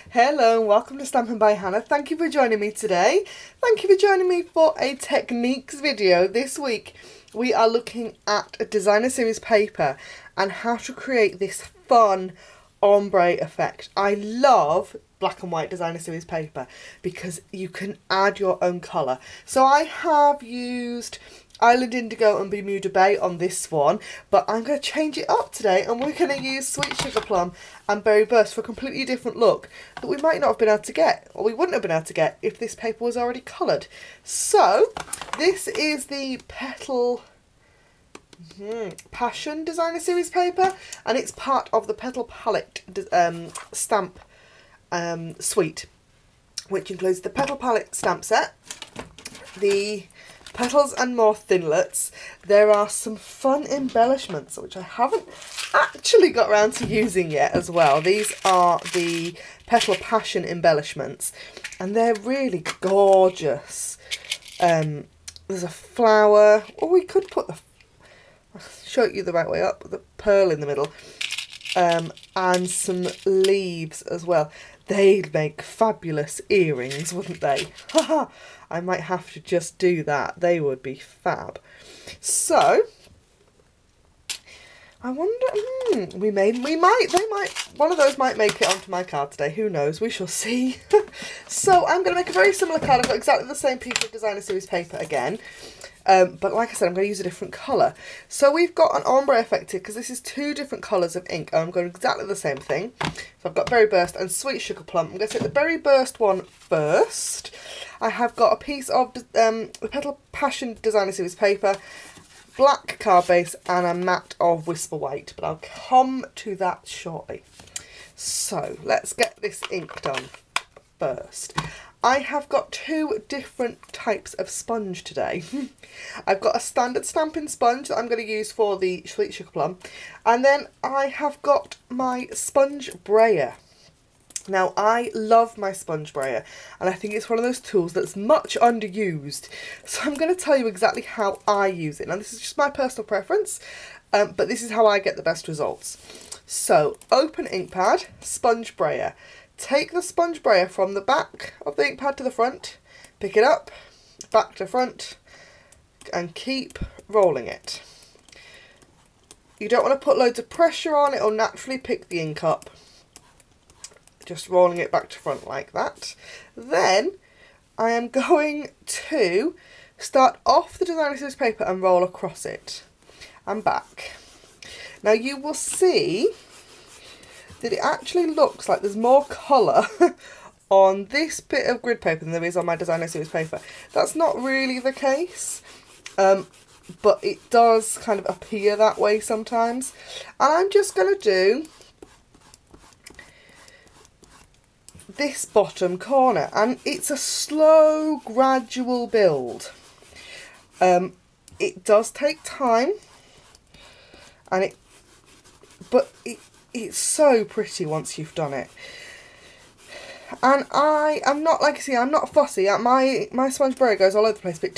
Hello and welcome to Stampin' by Hannah. Thank you for joining me today. Thank you for joining me for a techniques video. This week we are looking at a designer series paper and how to create this fun ombre effect. I love black and white designer series paper because you can add your own colour. So I have used Island Indigo and Bermuda Bay on this one, but I'm going to change it up today and we're going to use Sweet Sugar Plum and Berry Burst for a completely different look that we might not have been able to get, or we wouldn't have been able to get if this paper was already coloured. So this is the Petal Passion designer series paper and it's part of the Petal Palette stamp suite, which includes the Petal Palette stamp set, the petals and more thinlets. There are some fun embellishments which I haven't actually got around to using yet as well. These are the Petal Passion embellishments and they're really gorgeous. There's a flower, or we could put the, I'll show you the right way up, the pearl in the middle, and some leaves as well. They'd make fabulous earrings, wouldn't they? Haha, I might have to just do that. They would be fab. So I wonder, one of those might make it onto my card today. Who knows? We shall see. So I'm going to make a very similar card. I've got exactly the same piece of designer series paper again. But like I said, I'm going to use a different colour. So we've got an ombre effect here because this is two different colours of ink. I'm going exactly the same thing. So I've got Berry Burst and Sweet Sugar Plum. I'm going to take the Berry Burst one first. I have got a piece of the Petal Passion designer series paper, black card base and a mat of Whisper White. But I'll come to that shortly. So let's get this ink done first. I have got two different types of sponge today. I've got a standard stamping sponge that I'm going to use for the Sweet Sugar Plum. And then I have got my sponge brayer. Now I love my sponge brayer and I think it's one of those tools that's much underused. So I'm going to tell you exactly how I use it. Now this is just my personal preference, but this is how I get the best results. So open ink pad, sponge brayer. Take the sponge brayer from the back of the ink pad to the front, pick it up, back to front, and keep rolling it. You don't want to put loads of pressure on, it'll naturally pick the ink up. Just rolling it back to front like that. Then I am going to start off the designer series paper and roll across it and back. Now you will see that it actually looks like there's more colour on this bit of grid paper than there is on my designer series paper. That's not really the case, but it does kind of appear that way sometimes. And I'm just going to do this bottom corner, and it's a slow, gradual build. It does take time, and it's so pretty once you've done it. And I'm not, like I say, I'm not fussy. My sponge brayer goes all over the place, but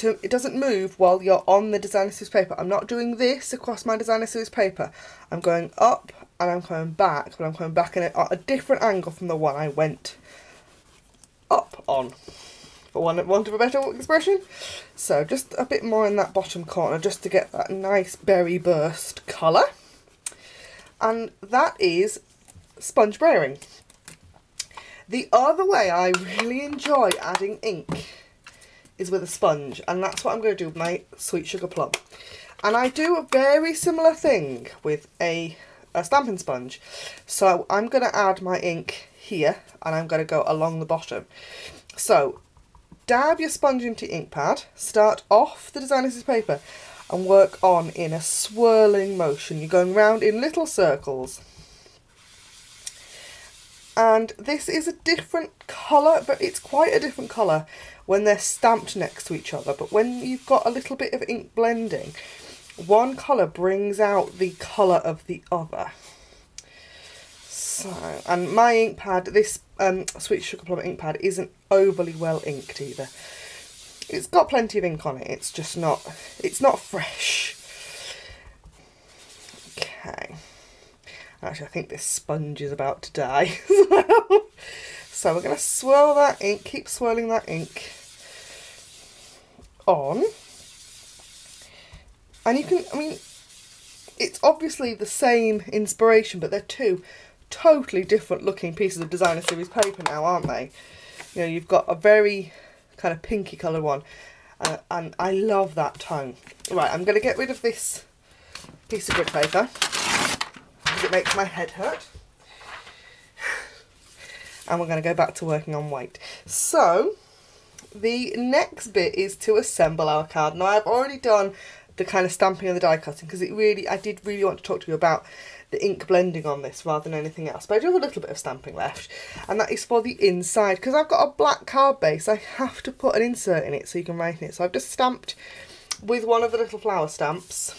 it doesn't move while you're on the designer series paper. I'm not doing this across my designer series paper. I'm going up and I'm coming back, but I'm coming back in a different angle from the one I went up on, for want of a better expression. So just a bit more in that bottom corner just to get that nice berry burst colour. And that is sponge brayering. The other way I really enjoy adding ink is with a sponge, and that's what I'm going to do with my Sweet Sugar Plum. And I do a very similar thing with a stamping sponge. So I'm going to add my ink here and I'm going to go along the bottom. So dab your sponge into your ink pad, start off the designer series paper and work on in a swirling motion. You're going round in little circles. And this is a different colour, but it's quite a different colour when they're stamped next to each other. But when you've got a little bit of ink blending, one colour brings out the colour of the other. So, and my ink pad, this Sweet Sugar Plum ink pad, isn't overly well inked either. It's got plenty of ink on it, it's just not, it's not fresh. Okay. Actually, I think this sponge is about to die as well. So we're going to swirl that ink, keep swirling that ink on. And you can, I mean, it's obviously the same inspiration, but they're two totally different looking pieces of designer series paper now, aren't they? You know, you've got a very kind of pinky colour one, and I love that tone. Right, I'm going to get rid of this piece of grid paper because it makes my head hurt. And we're going to go back to working on white. So the next bit is to assemble our card. Now I've already done the kind of stamping and the die cutting because I did really want to talk to you about the ink blending on this rather than anything else. But I do have a little bit of stamping left, and that is for the inside. Because I've got a black card base, I have to put an insert in it so you can write in it. So I've just stamped with one of the little flower stamps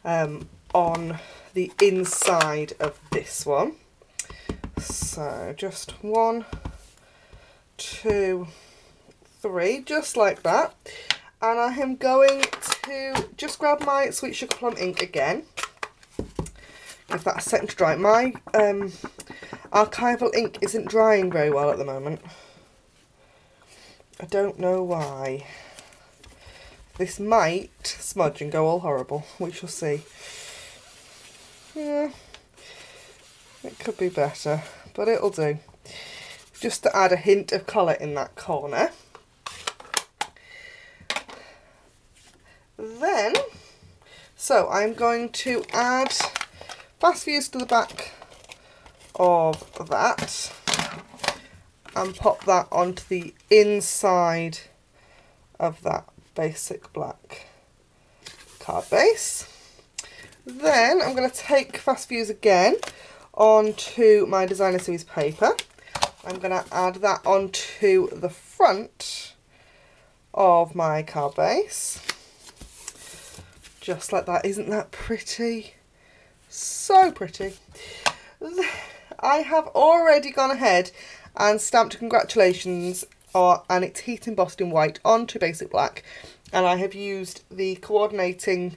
on the inside of this one. So just 1, 2, 3, just like that. And I am going to just grab my Sweet Sugar Plum ink again. Give that a second to dry. My archival ink isn't drying very well at the moment. I don't know why. This might smudge and go all horrible. We shall see. Yeah, it could be better, but it'll do. Just to add a hint of colour in that corner. Then, so I'm going to add fast fuse to the back of that and pop that onto the inside of that basic black card base. Then I'm going to take fast fuse again onto my designer series paper. I'm going to add that onto the front of my card base. Just like that. Isn't that pretty? So pretty. I have already gone ahead and stamped congratulations and it's heat embossed in white onto basic black, and I have used the coordinating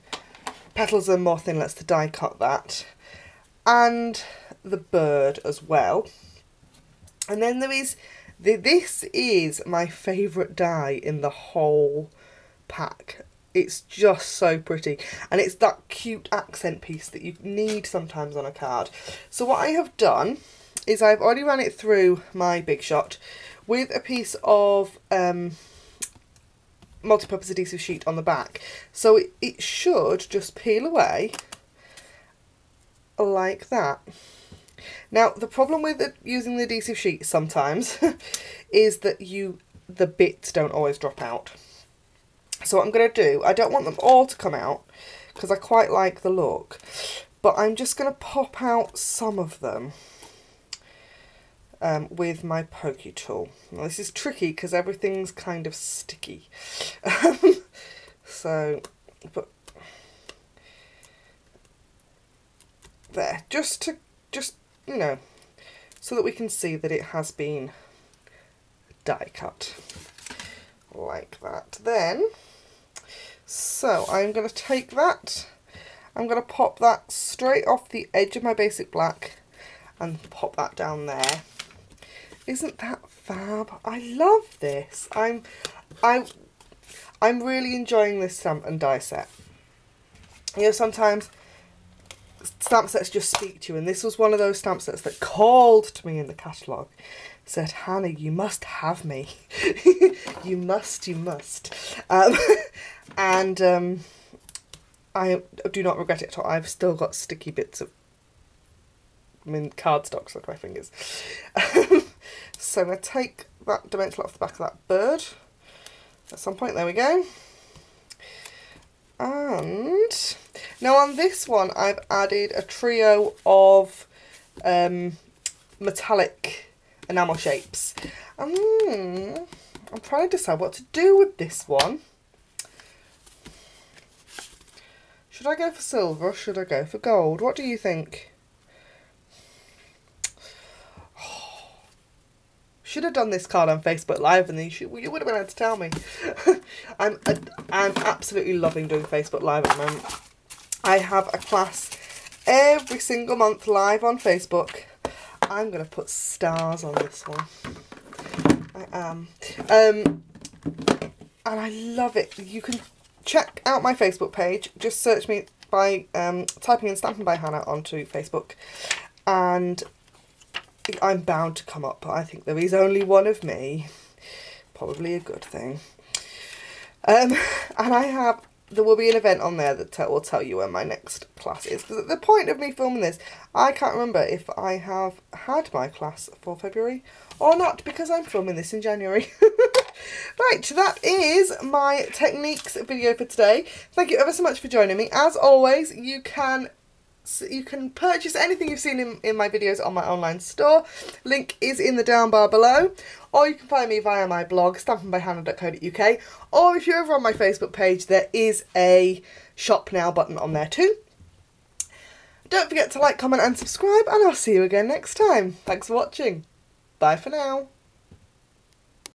petals and more thinlets to die cut that, and the bird as well. And then there is, this is my favourite die in the whole pack. It's just so pretty, and it's that cute accent piece that you need sometimes on a card. So what I have done is I've already ran it through my Big Shot with a piece of multi-purpose adhesive sheet on the back, so it should just peel away like that. Now the problem with using the adhesive sheet sometimes is that the bits don't always drop out. So what I'm going to do, I don't want them all to come out because I quite like the look, but I'm just going to pop out some of them with my pokey tool. Now this is tricky because everything's kind of sticky. So, but there, just you know, so that we can see that it has been die cut like that. Then, so I'm going to take that, I'm going to pop that straight off the edge of my basic black and pop that down there. Isn't that fab? I love this. I'm really enjoying this stamp and die set. You know, sometimes stamp sets just speak to you, and this was one of those stamp sets that called to me in the catalogue, said, Hannah, you must have me. you must. And I do not regret it at all. I've still got sticky bits of cardstock stuck to my fingers. So I'm going to take that dimensional off the back of that bird at some point. There we go. And now on this one I've added a trio of metallic enamel shapes. I'm trying to decide what to do with this one. Should I go for silver or should I go for gold? What do you think? Should have done this card on Facebook Live, and then you would have been able to tell me. I'm absolutely loving doing Facebook Live at the moment. I have a class every single month live on Facebook. I'm going to put stars on this one. I am. And I love it. You can check out my Facebook page. Just search me by typing in Stampin' by Hannah onto Facebook. And I'm bound to come up. I think there is only one of me. Probably a good thing. And there will be an event on there that will tell you when my next class is. Because at the point of me filming this, I can't remember if I have had my class for February or not, because I'm filming this in January. Right, that is my techniques video for today. Thank you ever so much for joining me. As always, you can purchase anything you've seen in my videos on my online store. Link is in the down bar below. Or you can find me via my blog, stampinbyhannah.co.uk. Or if you're over on my Facebook page, there is a shop now button on there too. Don't forget to like, comment and subscribe, and I'll see you again next time. Thanks for watching. Bye for now.